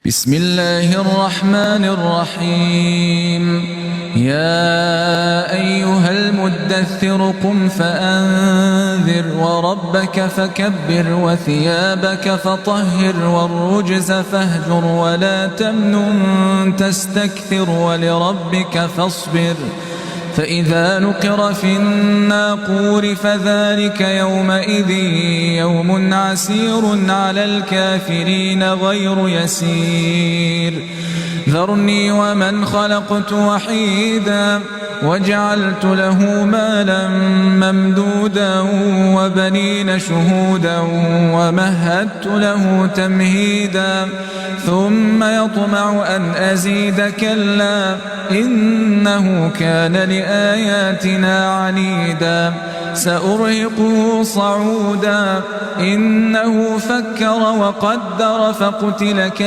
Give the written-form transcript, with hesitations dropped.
بسم الله الرحمن الرحيم يا أيها المدثر قم فأنذر وربك فكبر وثيابك فطهر والرجز فاهجر ولا تمنن تستكثر ولربك فاصبر فإذا نقر في الناقور فذلك يومئذ يوم عسير على الكافرين غير يسير ذرني ومن خلقت وحيدا وجعلت له مالا ممدودا وبنين شهودا ومهدت له تمهيدا ثم يطمع أن أزيد كلا إنه كان لآياتنا عنيدا سأرهقه صعودا إنه فكر وقدر فقتل كيف